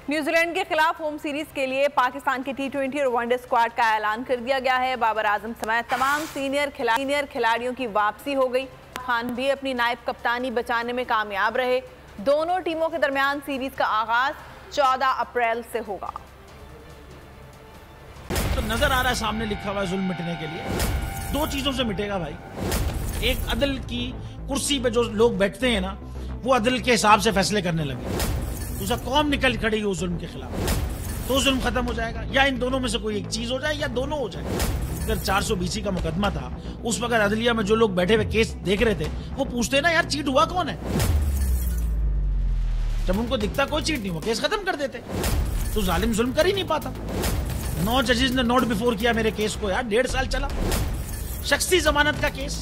New Zealand के खिलाफ home series के लिए पाकिस्तान के टी20 और वनडे स्क्वाड का ऐलान कर दिया गया है। बाबर आजम समेत तमाम सीनियर खिलाड़ियों की वापसी हो गई। खान भी अपनी नायब कप्तानी बचाने में कामयाब रहे। दोनों टीमों के दरमियान सीरीज का आगाज 14 अप्रैल से होगा। तो नजर आ रहा है सामने लिखा हुआ है जुल्म मिटने के लिए। दो चीजों से मिटेगा भाई, एक अदल की कुर्सी पे जो लोग बैठते हैं ना, वो अदल के हिसाब से फैसले करने लगे। दूसरा, कौम निकल खड़ी उस जुल्म के खिलाफ, तो जुल्म खत्म हो जाएगा। या इन दोनों में से कोई एक चीज हो जाए या दोनों हो जाए। अगर 420 का मुकदमा था, उस वक्त अदलिया में जो लोग बैठे हुए केस देख रहे थे, वो पूछते ना यार चीट हुआ कौन है। जब उनको दिखता कोई चीट नहीं हुआ, केस खत्म कर देते। तो जालिम जुल्म कर ही नहीं पाता। 9 जजेस ने नोट बिफोर किया मेरे केस को यार, 1.5 साल चला। शख्सी जमानत का केस,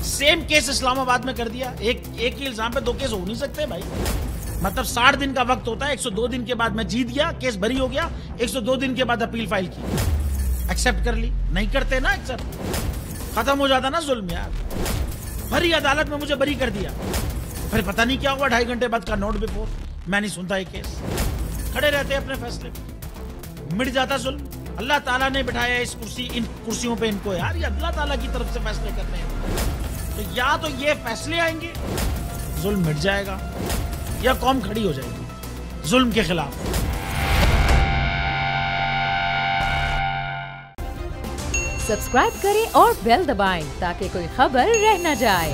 सेम केस इस्लामाबाद में कर दिया। एक ही इल्जाम पे 2 केस हो नहीं सकते भाई। मतलब 60 दिन का वक्त होता है। 102 दिन के बाद मैं जीत गया, केस बरी हो गया। 102 दिन के बाद अपील फाइल की, एक्सेप्ट कर ली। नहीं करते ना एक्सेप्ट, खत्म हो जाता ना जुल्म यार। भरी अदालत में मुझे बरी कर दिया, फिर पता नहीं क्या हुआ 2.5 घंटे बाद का नोट बिफोर। मैं नहीं सुनता ये केस, खड़े रहते अपने फैसले पे, मिट जाता जुल्म। अल्लाह ताला ने बिठाया इन कुर्सियों पे इनको यार, ये अल्लाह ताला की तरफ से फैसले करने हैं। तो या तो ये फैसले आएंगे, जुल्म मिट जाएगा, या कौम खड़ी हो जाएगी जुल्म के खिलाफ। सब्सक्राइब करें और बेल दबाएं ताकि कोई खबर रह न जाए।